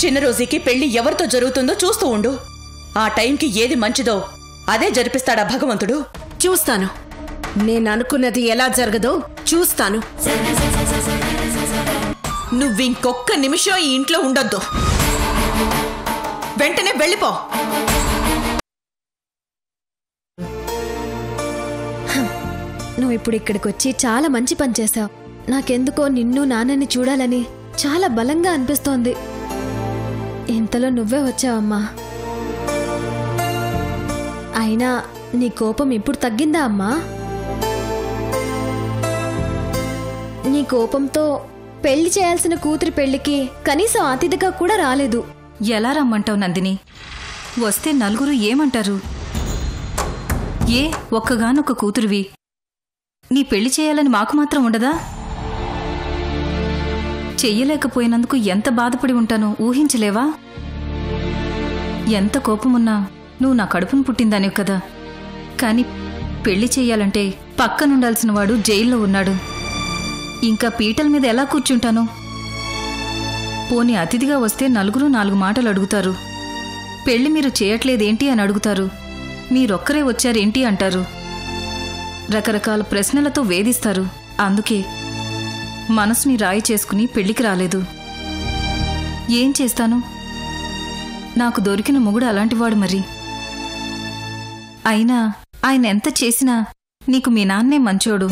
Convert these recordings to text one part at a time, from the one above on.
చిన్న రోజుకి పెళ్లి ఎవరితో జరుగుతుందో చూస్తూ ఉండు. ఆ టైంకి ఏది మంచిదో అదే జరిపిస్తాడా భగవంతుడు. చూస్తాను. నేను అనుకున్నది ఎలా జరగదో చూస్తాను. నువ్వింకొక్క నిమిషం ఈ ఇంట్లో ఉండొద్దు. వెంటనే వెళ్ళిపో. నువ్వు ఇప్పుడు ఇక్కడికి వచ్చి చాలా మంచి పని చేశావు. నాకెందుకో నిన్ను నాన్నని చూడాలని చాలా బలంగా అనిపిస్తోంది. ఇంతలో నువ్వే వచ్చావమ్మా. అయినా నీ కోపం ఇప్పుడు తగ్గిందా అమ్మా? నీ కోపంతో పెళ్లి చేయాల్సిన కూతురి పెళ్లికి కనీసం అతిథిగా కూడా రాలేదు. ఎలా రమ్మంటావు నందిని? వస్తే నలుగురు ఏమంటారు? ఏ ఒక్కగానొక్క కూతురువి, నీ పెళ్లి చేయాలని మాకు మాత్రం ఉండదా? చెయ్యలేకపోయినందుకు ఎంత బాధపడి ఉంటానో ఊహించలేవా? ఎంత కోపమున్నా నువ్వు నా కడుపును పుట్టిందానివి కదా. కాని పెళ్లి చెయ్యాలంటే పక్కనుండాల్సిన వాడు జైల్లో ఉన్నాడు. ఇంకా పీటల మీద ఎలా కూర్చుంటాను? పోనీ అతిథిగా వస్తే నలుగురు 4 మాటలు అడుగుతారు. పెళ్లి మీరు చేయట్లేదేంటి అని అడుగుతారు. మీరొక్కరే వచ్చారేంటి అంటారు. రకరకాల ప్రశ్నలతో వేధిస్తారు. అందుకే మనసుని రాయి చేసుకుని పెళ్లికి రాలేదు. ఏం చేస్తాను? నాకు దొరికిన మొగుడు అలాంటివాడు మరి. అయినా ఆయన ఎంత చేసినా నీకు మీ నాన్నే మంచోడు.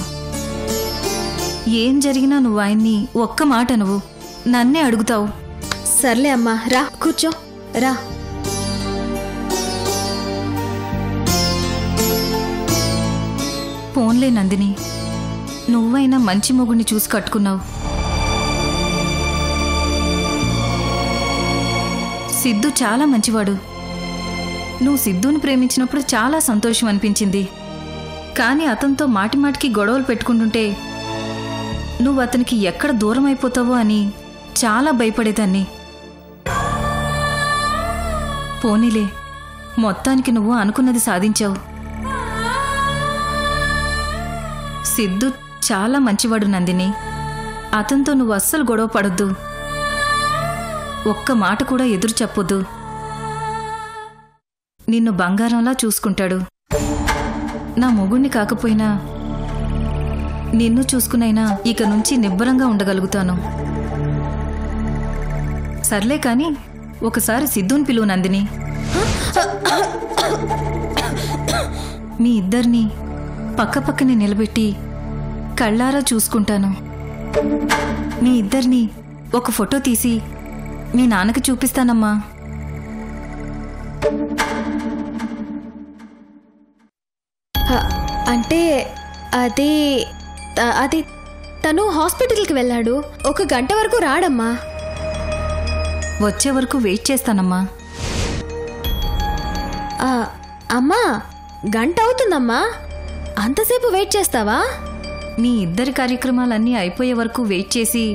ఏం జరిగినా నువ్వు ఆయన్ని ఒక్క మాట నువ్వు నన్నే అడుగుతావు. సర్లే అమ్మా, రా కూర్చో, రా. పోన్లే నందిని, నువ్వైనా మంచి మొగుడిని చూసి కట్టుకున్నావు. సిద్ధు చాలా మంచివాడు. నువ్వు సిద్ధుని ప్రేమించినప్పుడు చాలా సంతోషం అనిపించింది. కానీ అతనితో మాటిమాటికి గొడవలు పెట్టుకుంటుంటే నువ్వు అతనికి ఎక్కడ దూరం అయిపోతావో అని చాలా భయపడేదాన్ని. పోనీలే, మొత్తానికి నువ్వు అనుకున్నది సాధించావు. సిద్ధు చాలా మంచివాడు నందిని. అతనితో నువ్వు అస్సలు గొడవ పడొద్దు. ఒక్క మాట కూడా ఎదురు చెప్పొద్దు. నిన్ను బంగారంలా చూసుకుంటాడు. నా మొగుణ్ణి కాకపోయినా నిన్ను చూసుకునైనా ఇక నుంచి నిబ్బరంగా ఉండగలుగుతాను. సర్లే కాని ఒకసారి సిద్ధుని పిలువు నందిని. మీ ఇద్దరిని పక్కపక్కనే నిలబెట్టి కళ్ళారా చూసుకుంటాను. మీ ఇద్దరిని ఒక ఫోటో తీసి మీ నాన్నకి చూపిస్తానమ్మా. అంటే అది అది తను హాస్పిటల్కి వెళ్ళాడు. 1 గంట వరకు రాడమ్మా. వచ్చే వరకు వెయిట్ చేస్తానమ్మా. అమ్మా, గంట అవుతుందమ్మా. అంతసేపు వెయిట్ చేస్తావా? మీ ఇద్దరి కార్యక్రమాలన్నీ అయిపోయే వరకు వెయిట్ చేసి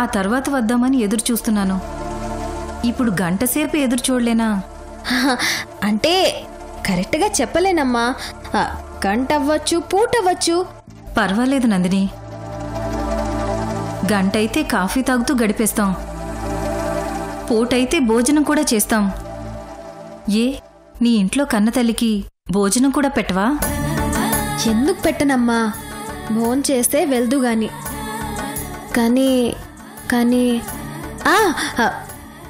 ఆ తర్వాత వద్దామని ఎదురు చూస్తున్నాను. ఇప్పుడు గంటసేపు ఎదురు చూడలేనా? అంటే కరెక్ట్గా చెప్పలేనమ్మా. గంట అవ్వచ్చు, పూటవ్వచ్చు. పర్వాలేదు నందిని. గంటైతే కాఫీ తాగుతూ గడిపేస్తాం. పూటైతే భోజనం కూడా చేస్తాం. ఏ నీ ఇంట్లో కన్నతల్లికి భోజనం కూడా పెట్టవా? ఎందుకు పెట్టనమ్మా? భోంచేస్తే వెళ్దు గాని. కానీ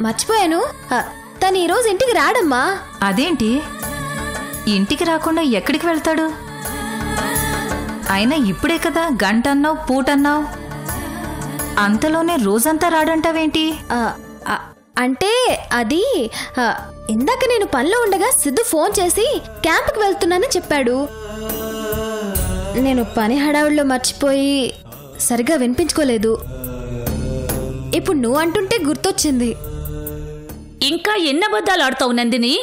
మర్చిపోయాను. తను ఈరోజు ఇంటికి రాడమ్మా. అదేంటి? ఇంటికి రాకుండా ఎక్కడికి వెళ్తాడు? అయినా ఇప్పుడే కదా గంట అన్నావు, పూటన్నావు. అంతలోనే రోజంతా రాడంటావేంటి? అంటే అది ఇందాక నేను పనిలో ఉండగా సిద్ధు ఫోన్ చేసి క్యాంప్కి వెళ్తున్నానని చెప్పాడు. నేను పని హడావుడిలో మర్చిపోయి సరిగా వినిపించుకోలేదు. ఇప్పుడు నువ్వు అంటుంటే గుర్తొచ్చింది. ఇంకా ఎన్ని అబద్ధాలు ఆడతావు నందిని?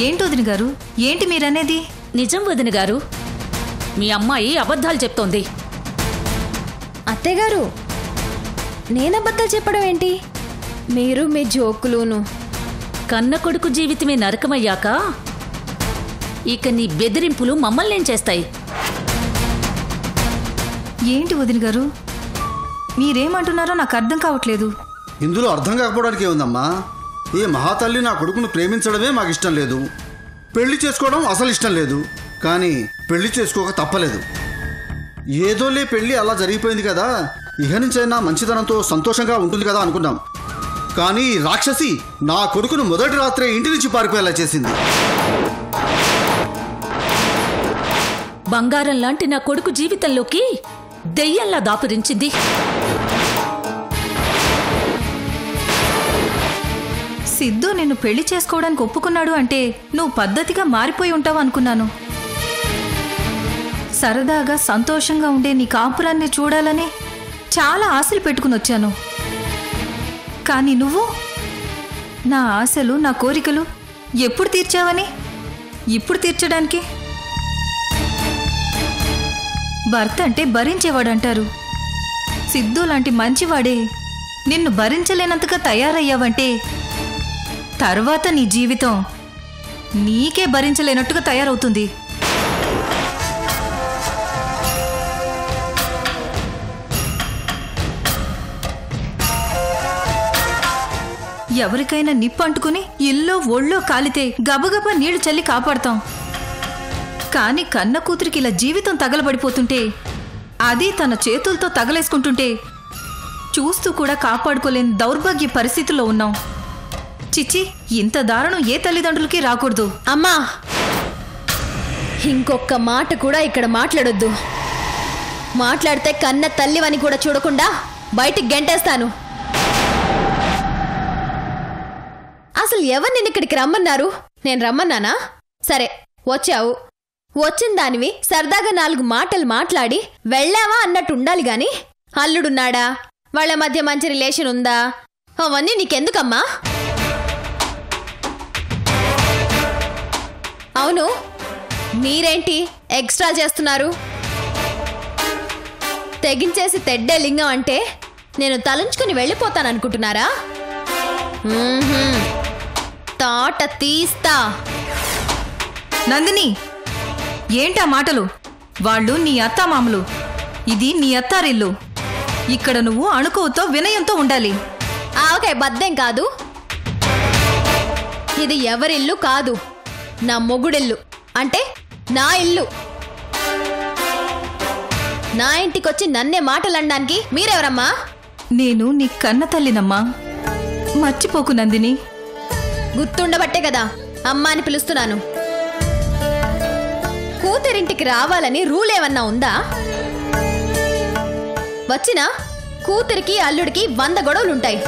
ఏంటి వదిన గారు, ఏంటి మీరనేది? నిజం వదిన గారు, మీ అమ్మాయి అబద్ధాలు చెప్తోంది. అత్తయ్యగారు, నేనబద్ధాలు చెప్పడం ఏంటి? మీరు మీ జోకులును. కన్న కొడుకు జీవితమే నరకమయ్యాక ఇక నీ బెదిరింపులు మమ్మల్నేం చేస్తాయి? ఏంటి వదిన గారు, మీరేమంటున్నారో నాకు అర్థం కావట్లేదు. ఇందులో అర్థం కాకపోవడానికి ఏముందమ్మా? ఈ మహాతల్లి నా కొడుకును ప్రేమించడమే మాకు ఇష్టం లేదు, పెళ్లి చేసుకోవడం అసలు ఇష్టం లేదు. కానీ పెళ్లి చేసుకోక తప్పలేదు. ఏదోలే పెళ్లి అలా జరిగిపోయింది కదా, ఇహ నుంచైనా మంచితనంతో సంతోషంగా ఉంటుంది కదా అనుకున్నాం. కానీ రాక్షసి నా కొడుకును మొదటి రాత్రే ఇంటి నుంచి పారిపోయేలా చేసింది. బంగారం లాంటి నా కొడుకు జీవితంలోకి దెయ్యంలా దాపురించింది. సిద్ధు నిన్ను పెళ్లి చేసుకోవడానికి ఒప్పుకున్నాడు అంటే నువ్వు పద్ధతిగా మారిపోయి ఉంటావు అనుకున్నాను. సరదాగా సంతోషంగా ఉండే నీ కాపురాన్ని చూడాలని చాలా ఆశలు పెట్టుకుని వచ్చాను. కానీ నువ్వు నా ఆశలు, నా కోరికలు ఎప్పుడు తీర్చావని ఇప్పుడు తీర్చడానికి? భర్త అంటే భరించేవాడంటారు. సిద్ధు లాంటి మంచివాడే నిన్ను భరించలేనంతగా తయారయ్యావంటే తర్వాత నీ జీవితం నీకే భరించలేనట్టుగా తయారవుతుంది. ఎవరికైనా నిప్పు అంటుకుని ఇల్లో ఒళ్ళో కాలితే గబగబా నీళ్లు చల్లి కాపాడతాం. కానీ కన్న కూతురికి ఇలా జీవితం తగలబడిపోతుంటే, అది తన చేతులతో తగలేసుకుంటుంటే చూస్తూ కూడా కాపాడుకోలేని దౌర్భాగ్య పరిస్థితుల్లో ఉన్నాం. చిచ్చి, ఇంత దారుణం ఏ తల్లిదండ్రులకి రాకూడదు. అమ్మా, ఇంకొక మాట కూడా ఇక్కడ మాట్లాడొద్దు. మాట్లాడితే కన్న తల్లివని కూడా చూడకుండా బయటికి గెంటేస్తాను. అసలు ఎవరు నిన్ను ఇక్కడికి రమ్మన్నారు? నేను రమ్మన్నానా? సరే, వచ్చావు. వచ్చిన దానివి సరదాగా 4 మాటలు మాట్లాడి వెళ్ళావా అన్నట్టు ఉండాలి గాని, అల్లుడున్నాడా, వాళ్ళ మధ్య మంచి రిలేషన్ ఉందా, అవన్నీ నీకెందుకమ్మా? అవును, మీరేంటి ఎక్స్ట్రా చేస్తున్నారు? తెగించేసి తెడ్డే లింగం అంటే నేను తలంచుకుని వెళ్ళిపోతాననుకుంటున్నారా? తాట తీస్తా. నందిని, ఏంటా మాటలు? వాళ్ళు నీ అత్తామామలు, ఇది నీ అత్తారిల్లు. ఇక్కడ నువ్వు అణుకువతో వినయంతో ఉండాలి. ఆవకాయ బద్దేం కాదు. ఇది ఎవరిల్లు కాదు, నా మొగుడిల్లు. అంటే నా ఇల్లు. నా ఇంటికొచ్చి నన్నే మాటలనడానికి మీరెవరమ్మా? నేను నీ కన్న తల్లినమ్మా, మర్చిపోకు నందిని. గుర్తుండబట్టే కదా అమ్మా అని పిలుస్తున్నాను. కూతురింటికి రావాలని రూల్ ఏమన్నా ఉందా? వచ్చినా కూతురికి అల్లుడికి 100 గొడవలుంటాయి.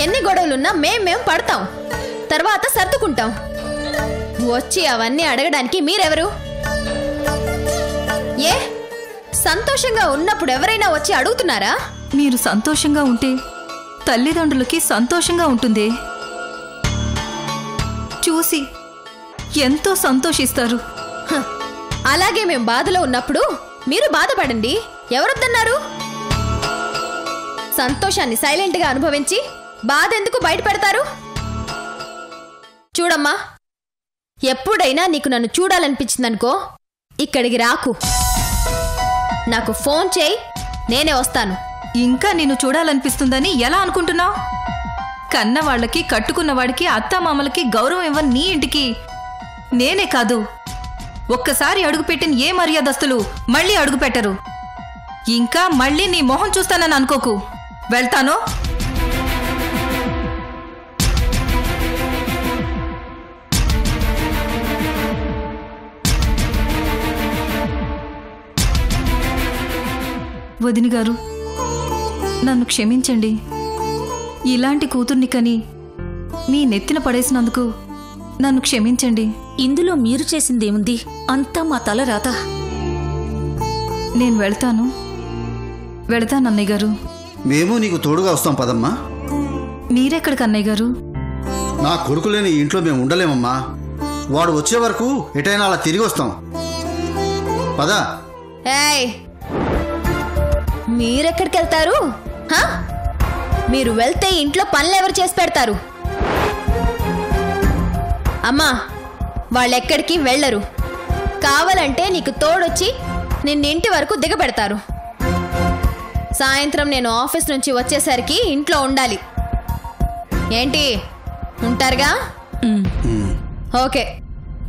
ఎన్ని గొడవలున్నా మేం పడతాం, తర్వాత సర్దుకుంటాం. వచ్చి అవన్నీ అడగడానికి మీరెవరు? ఏ సంతోషంగా ఉన్నప్పుడు ఎవరైనా వచ్చి అడుగుతున్నారా? మీరు సంతోషంగా ఉంటే తల్లిదండ్రులకి సంతోషంగా ఉంటుంది. చూసి ఎంతో సంతోషిస్తారు. అలాగే మేం బాధలో ఉన్నప్పుడు మీరు బాధపడండి, ఎవరొద్దన్నారు? సంతోషాన్ని సైలెంట్గా అనుభవించి బాధ ఎందుకు బయట పెడతారు? చూడమ్మా, ఎప్పుడైనా నీకు నన్ను చూడాలనిపించిందనుకో, ఇక్కడికి రాకు. నాకు ఫోన్ చేయి, నేనే వస్తాను. ఇంకా నిన్ను చూడాలనిపిస్తుందని ఎలా అనుకుంటున్నావు? కన్నవాళ్ళకి, కట్టుకున్నవాడికి, అత్తామామలకి గౌరవం ఇవ్వని నీ ఇంటికి నేనే కాదు, ఒక్కసారి అడుగుపెట్టిన ఏ మర్యాదస్తులు మళ్ళీ అడుగుపెట్టరు. ఇంకా మళ్ళీ నీ మొహం చూస్తానని అనుకోకు. వెళ్తాను. వదిన గారు, నన్ను క్షమించండి. ఇలాంటి కూతుర్ని కని మీ నెత్తిన పడేసినందుకు నన్ను క్షమించండి. ఇందులో మీరు చేసిందేముంది? అంతా మా తల రాత. నేను వెళ్తాను అన్నయ్య గారు. మేము నీకు తోడుగా వస్తాం పదమ్మా. మీరెక్కడికి అన్నయ్య గారు? నా కొడుకు లేని ఇంట్లో మేము ఉండలేమమ్మా. వాడు వచ్చే వరకు ఎటైనా అలా తిరిగి వస్తాం. పదా. ఏయ్, మీరెక్కడికి వెళ్తారు? మీరు వెళ్తే ఇంట్లో పనులు ఎవరు చేసి పెడతారు? అమ్మా వాళ్ళెక్కడికి వెళ్ళరు. కావాలంటే నీకు తోడొచ్చి నిన్నింటి వరకు దిగబెడతారు. సాయంత్రం నేను ఆఫీస్ నుంచి వచ్చేసరికి ఇంట్లో ఉండాలి. ఏంటి ఉంటారుగా? ఓకే,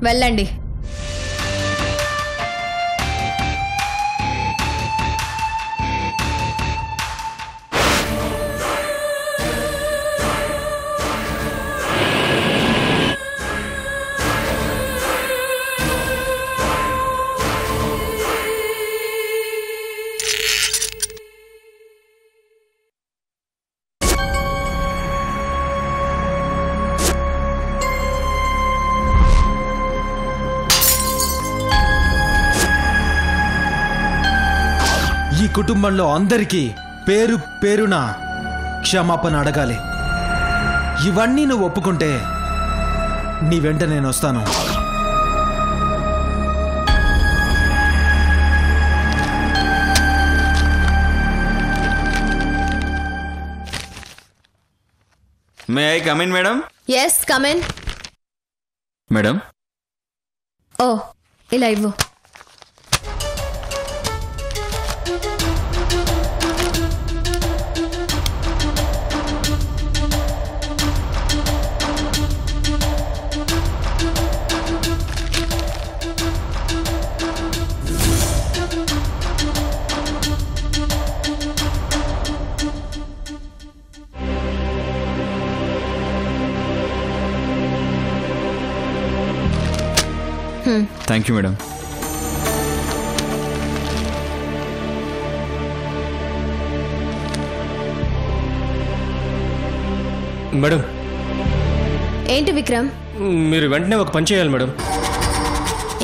వెళ్ళండి. ఈ కుటుంబంలో అందరికీ పేరు పేరున క్షమాపణ అడగాలి. ఇవన్నీ నువ్వు ఒప్పుకుంటే నీ వెంట నేను వస్తాను. May I come in madam? Yes, come in. Madam, ఓ ఇలా ఇవ్వు. Thank you madam. మేడం, ఏంటి విక్రమ్? మీరు వెంటనే ఒక పని చేయాలి మేడం.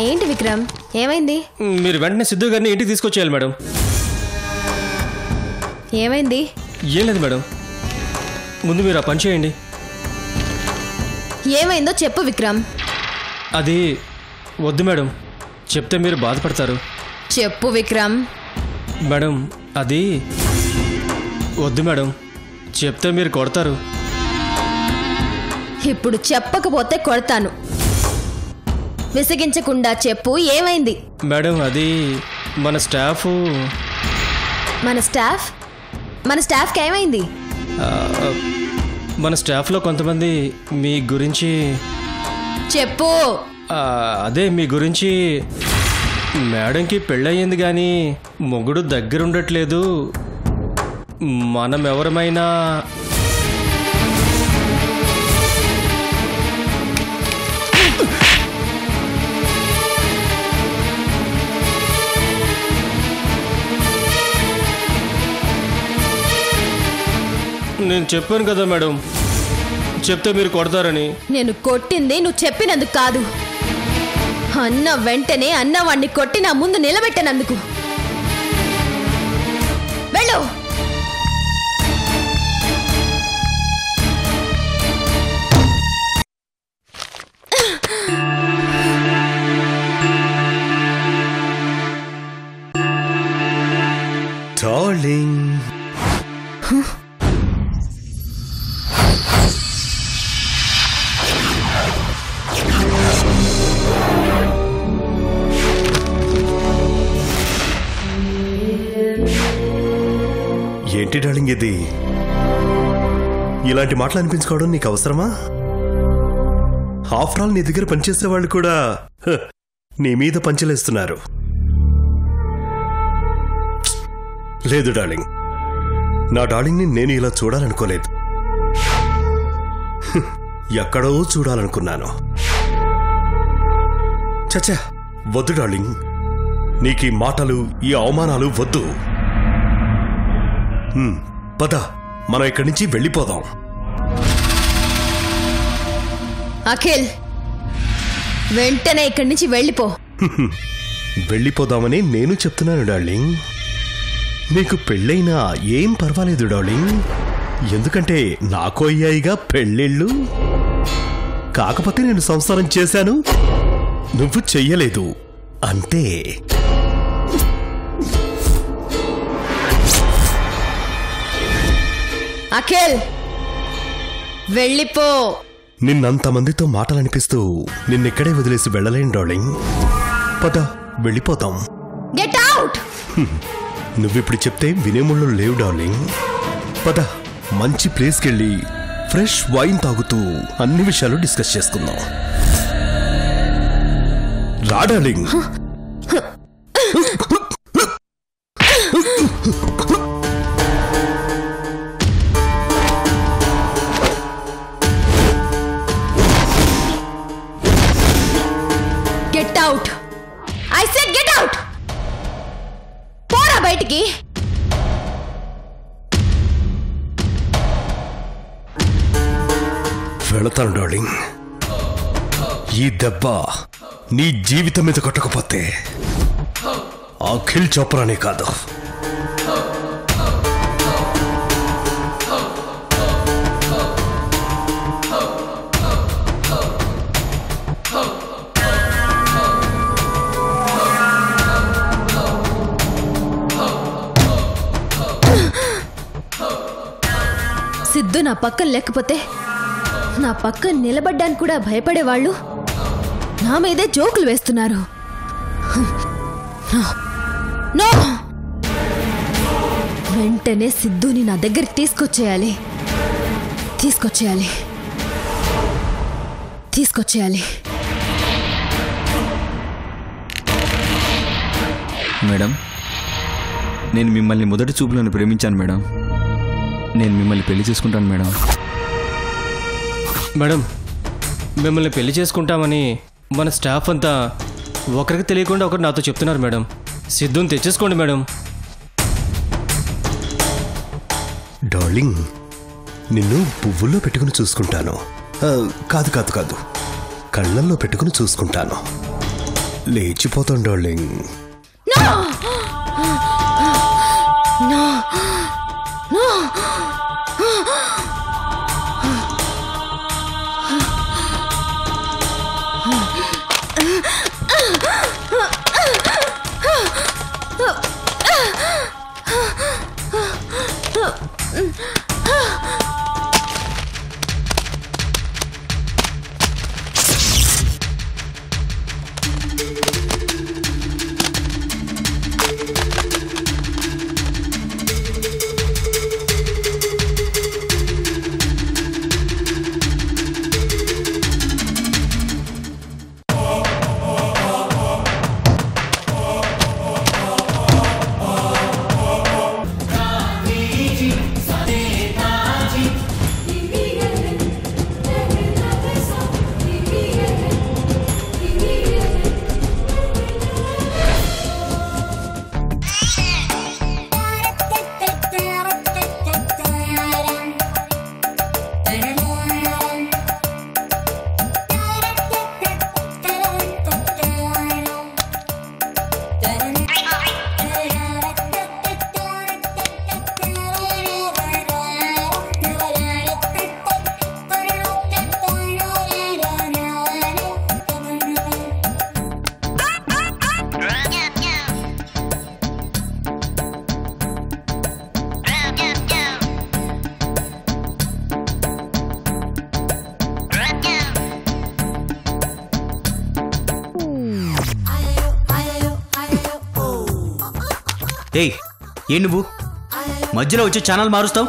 ఏంటి విక్రమ్, ఏమైంది? మీరు వెంటనే సిద్ధు గారిని ఇంటికి తీసుకొచ్చేయాలి మేడం. ఏమైంది? ఏం లేదు మేడం, ముందు మీరు ఆ పని చేయండి. ఏమైందో చెప్పు విక్రమ్. అది వద్దు మేడం, చెప్తే మీరు బాధపడతారు. చెప్పు విక్రమ్. మేడం, అది వద్దు మేడం, చెప్తే మీరు కొడతారు. ఇప్పుడు చెప్పకపోతే కొడతాను. విసిగించకుండా చెప్పు, ఏమైంది? మేడం, అది మన స్టాఫ్ మన స్టాఫ్కి ఏమైంది? మన స్టాఫ్లో కొంతమంది మీ గురించి చెప్పు. అదే మీ గురించి మేడంకి పెళ్ళయింది కానీ మొగుడు దగ్గరుండట్లేదు, మనం ఎవరమైనా నేను చెప్పాను కదా మేడం, చెప్తే మీరు కొడతారని. నేను కొట్టింది నువ్వు చెప్పినందుకు కాదు, అన్న వెంటనే అన్నవాణ్ణి కొట్టి నా ముందు నిలబెట్టినందుకు. వెళ్ళు. డార్లింగ్, ఏంటి డార్లింగ్ ఇది? ఇలాంటి మాటలు అనిపించుకోవడం నీకు అవసరమా? ఆఫ్టర్ ఆల్ నీ దగ్గర పనిచేసే వాళ్ళు కూడా నీ మీద పంచలేస్తున్నారు. లేదు డార్లింగ్, నా డార్లింగ్ని నేను ఇలా చూడాలనుకోలేదు, ఎక్కడో చూడాలనుకున్నాను. చచ్చా, వద్దు డార్లింగ్, నీకు ఈ మాటలు ఈ అవమానాలు వద్దు. పద, మనం ఇక్కడి నుంచి వెళ్ళిపోదాం. అఖిల్, వెంటనే ఇక్కడి నుంచి వెళ్ళిపో. వెళ్ళిపోదామని నేను చెప్తున్నాను డార్లింగ్. నీకు పెళ్ళైనా ఏం పర్వాలేదు డార్లింగ్, ఎందుకంటే నాకు అయ్యాయిగా పెళ్ళిళ్ళు. కాకపోతే నేను సంసారం చేశాను, నువ్వు చెయ్యలేదు అంతే. అఖిల్, వెళ్ళిపో. నిన్నంతమందితో మాటలనిపిస్తూ నిన్నెక్కడే వదిలేసి వెళ్ళలేను డార్లింగ్. పద వెళ్ళిపోతాం. Get out. నువ్విప్పుడు చెప్తే వినేముళ్ళు లేవు డార్లింగ్. పద మంచి ప్లేస్కి వెళ్ళి ఫ్రెష్ వైన్ తాగుతూ అన్ని విషయాలు డిస్కస్ చేసుకుందాం. రా darling. Get out. I said get out. పోరా బయటికి. వెళతాను డార్లింగ్. ఈ దెబ్బ నీ జీవితం మీద కొట్టకపోతే అఖిల్ చోప్రానే కాదు, సిద్ధు నా పక్కన లేకపోతే నా పక్కన నిలబడ్డానికి కూడా భయపడేవాళ్ళు నా మీదే జోకులు వేస్తున్నారు. నో, వెంటనే సిద్ధుని నా దగ్గరికి తీసుకొచ్చేయాలి. మేడం, నేను మిమ్మల్ని మొదటి చూపులను ప్రేమించాను మేడం. నేను మిమ్మల్ని పెళ్లి చేసుకుంటాను మేడం. మేడం, మిమ్మల్ని పెళ్లి చేసుకుంటామని మన స్టాఫ్ అంతా ఒకరికి తెలియకుండా ఒకరు నాతో చెప్తున్నారు మేడం. సిద్ధుని తెచ్చేసుకోండి మేడం. డార్లింగ్ నిన్ను పువ్వుల్లో పెట్టుకుని చూసుకుంటాను. కాదు కాదు కాదు, కళ్ళల్లో పెట్టుకుని చూసుకుంటాను. లేచిపోతాను డార్లింగ్. ఏయ్, ఏ నువ్వు మధ్యలో వచ్చి ఛానల్ మారుస్తావు?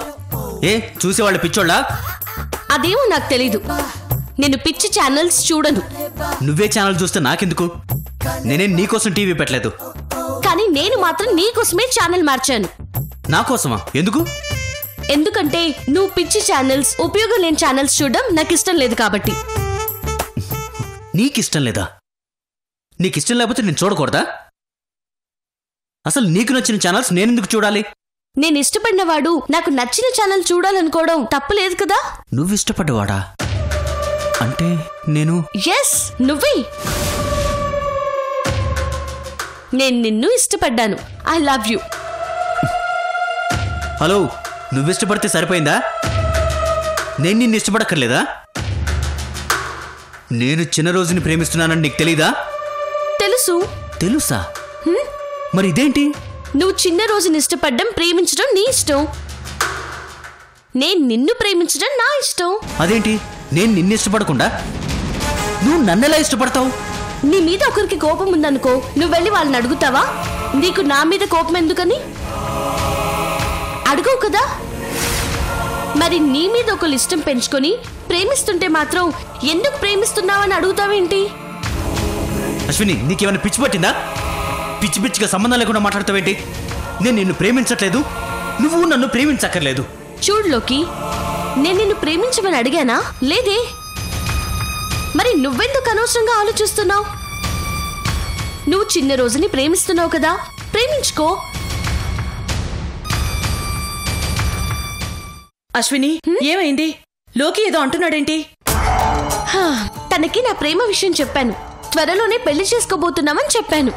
ఏ చూసేవాళ్ళ పిచ్చోళ్ళ? అదేమో నాకు తెలీదు. నేను పిచ్చి ఛానల్స్ చూడను. నువ్వే ఛానల్ చూస్తే నాకెందుకు? నేనేం నీకోసం టీవీ పెట్టలేదు. కానీ నేను మాత్రం నీకోసమే ఛానల్ మార్చాను. నా కోసమా? ఎందుకు? ఎందుకంటే నువ్వు పిచ్చి ఛానల్స్, ఉపయోగం లేని ఛానల్స్ చూడడం నాకు ఇష్టం లేదు కాబట్టి. నీకిష్టం లేదా? నీకిష్టం లేకపోతే నేను చూడకూడదా? అసలు నీకు నచ్చిన ఛానల్స్ నేనెందుకు చూడాలి? నేను ఇష్టపడినవాడు నాకు నచ్చిన ఛానల్ చూడాలనుకోవడం తప్పులేదు కదా. నువ్వు ఇష్టపడ్డవాడా? అంటే నేను? ఎస్, నువ్వే. నేను నిన్ను ఇష్టపడ్డాను. I love you. హలో, నువ్వు ఇష్టపడితే సరిపోయిందా? నేను నిన్ను ఇష్టపడక్కర్లేదా? నేను చిన్న రోజుని ప్రేమిస్తున్నానని నీకు తెలీదా? తెలుసు. తెలుసా? మరి ఇదేంటి? నువ్వు చిన్న రోజుని ఇష్టపడ్డం, ప్రేమించడం నీ ఇష్టం. నేను నిన్ను ప్రేమించడం నా ఇష్టం. అదేంటి? నేను నిన్ను ఇష్టపడకుండా నువ్వు నన్నెలా ఇష్టపడతావు? నీ మీద ఒకరికి కోపం ఉందనుకో, నువ్వు వెళ్ళి వాళ్ళని అడుగుతావా నీకు నా మీద కోపం ఎందుకని? అడుగవు కదా. మరి నీ మీద ఒకరు ఇష్టం పెంచుకొని ప్రేమిస్తుంటే మాత్రం ఎందుకు ప్రేమిస్తున్నావని అడుగుతావేంటి? అశ్విని, నీకేమైనా పిచ్చి పట్టిందా? పిచ్చి పిచ్చిగా సంబంధం లేకుండా మాట్లాడతావేంటి? నేను నిన్ను ప్రేమించట్లేదు, నువ్వు నన్ను ప్రేమించక్కర్లేదు. చూడులోకి, నేను నిన్ను ప్రేమించమని అడిగానా? లేదే. మరి నువ్వెందుకు అనవసరంగా ఆలోచిస్తున్నావు? నువ్వు చిన్న రోజుని ప్రేమిస్తున్నావు కదా, ప్రేమించుకో. అశ్విని, ఏమైంది? లోకి ఏదో అంటున్నాడేంటి? తనకి నా ప్రేమ విషయం చెప్పాను. త్వరలోనే పెళ్లి చేసుకోబోతున్నామని చెప్పాను.